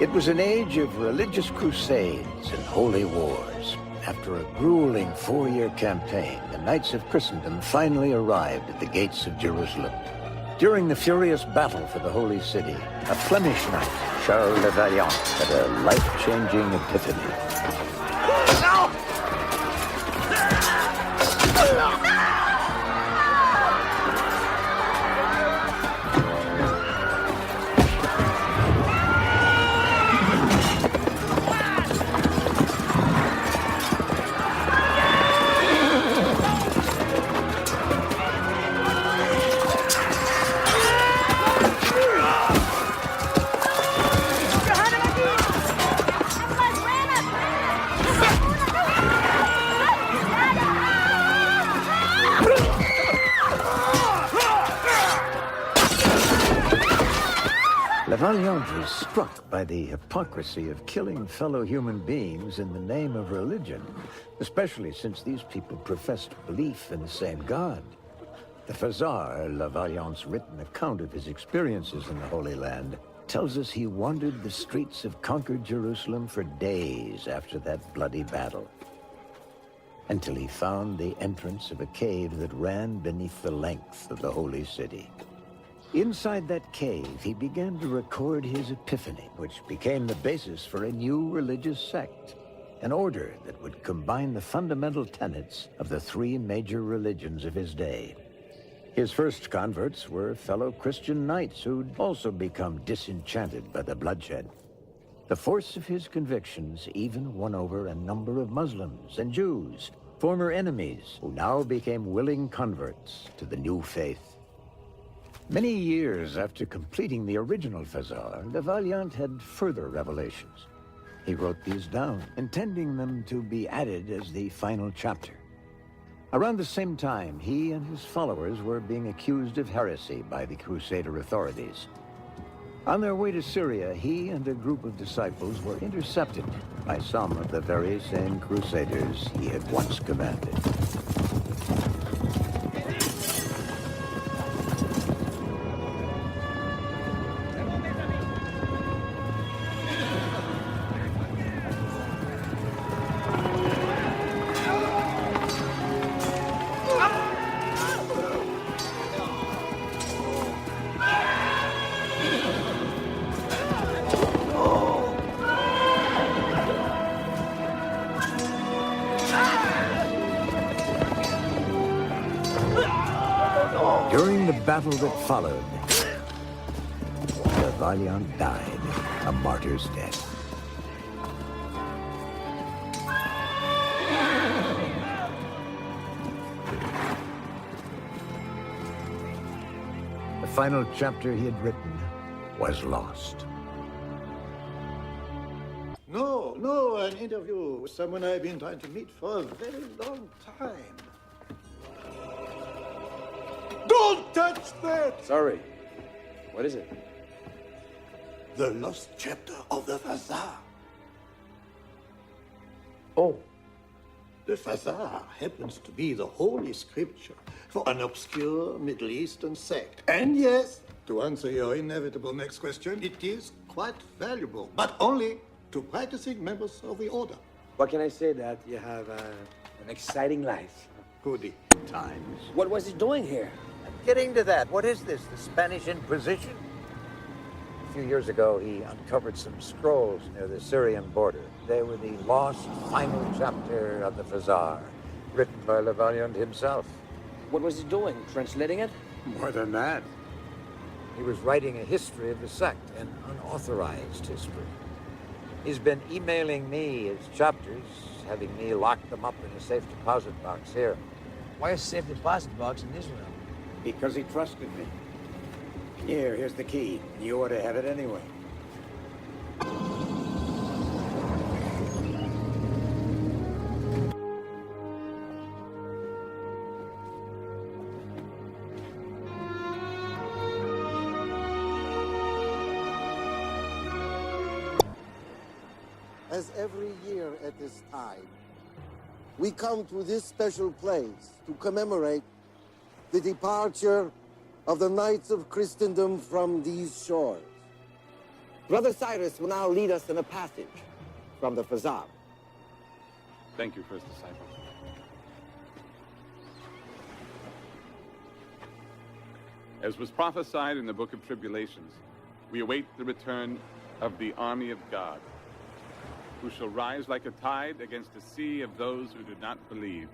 It was an age of religious crusades and holy wars. After a grueling 4-year campaign, the Knights of Christendom finally arrived at the gates of Jerusalem. During the furious battle for the Holy City, a Flemish knight, Charles le Valiant, had a life-changing epiphany. Le Valiant was struck by the hypocrisy of killing fellow human beings in the name of religion, especially since these people professed belief in the same God. The Fazar, Le Valiant's written account of his experiences in the Holy Land, tells us he wandered the streets of conquered Jerusalem for days after that bloody battle, until he found the entrance of a cave that ran beneath the length of the Holy City. Inside that cave, he began to record his epiphany, which became the basis for a new religious sect, an order that would combine the fundamental tenets of the 3 major religions of his day. His first converts were fellow Christian knights who'd also become disenchanted by the bloodshed. The force of his convictions even won over a number of Muslims and Jews, former enemies, who now became willing converts to the new faith. Many years after completing the original Fazar, Le Valiant had further revelations. He wrote these down, intending them to be added as the final chapter. Around the same time, he and his followers were being accused of heresy by the Crusader authorities. On their way to Syria, he and a group of disciples were intercepted by some of the very same Crusaders he had once commanded. During the battle that followed, Le Valiant died a martyr's death. The final chapter he had written was lost. No, an interview with someone I've been trying to meet for a very long time. Don't touch that! Sorry. What is it? The lost chapter of the Fazar. Oh. The Fazar happens to be the holy scripture for an obscure Middle Eastern sect. And yes, to answer your inevitable next question, it is quite valuable, but only to practicing members of the order. What can I say, Dad? You have an exciting life. Goody. Times. What was he doing here? Getting to that, what is this, the Spanish Inquisition? A few years ago, he uncovered some scrolls near the Syrian border. They were the lost final chapter of the Fazar, written by Le Valiant himself. What was he doing? Translating it? More than that. He was writing a history of the sect, an unauthorized history. He's been emailing me his chapters, having me lock them up in a safe deposit box here. Why a safe deposit box in Israel? Because he trusted me. Here's the key. You ought to have it anyway. As every year at this time, we come to this special place to commemorate the departure of the Knights of Christendom from these shores. Brother Cyrus will now lead us in a passage from the Fazar. Thank you, first disciple. As was prophesied in the Book of Tribulations, we await the return of the army of God, who shall rise like a tide against a sea of those who do not believe.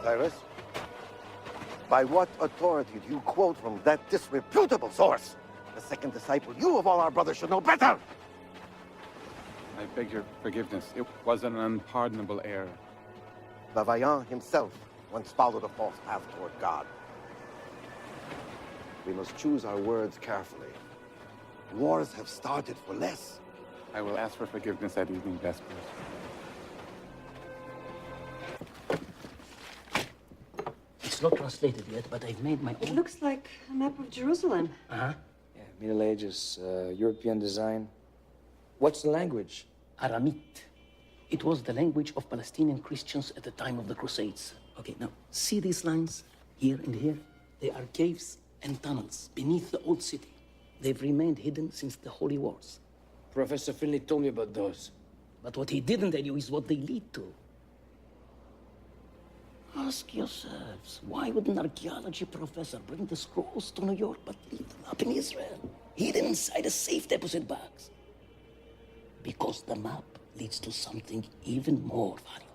Cyrus, by what authority do you quote from that disreputable source? The second disciple, you of all our brothers should know better! I beg your forgiveness. It was an unpardonable error. Vaillant himself once followed a false path toward God. We must choose our words carefully. Wars have started for less. I will ask for forgiveness at evening vespers. It's not translated yet, but I've made my It own. looks like a map of Jerusalem. Uh-huh. Yeah, Middle Ages, European design. What's the language? Aramite. It was the language of Palestinian Christians at the time of the Crusades. Okay, now, see these lines here and here? They are caves and tunnels beneath the old city. They've remained hidden since the Holy Wars. Professor Finley told me about those. But what he didn't tell you is what they lead to. Ask yourselves, why would an archaeology professor bring the scrolls to New York but leave them up in Israel, hidden inside a safe deposit box? Because the map leads to something even more valuable.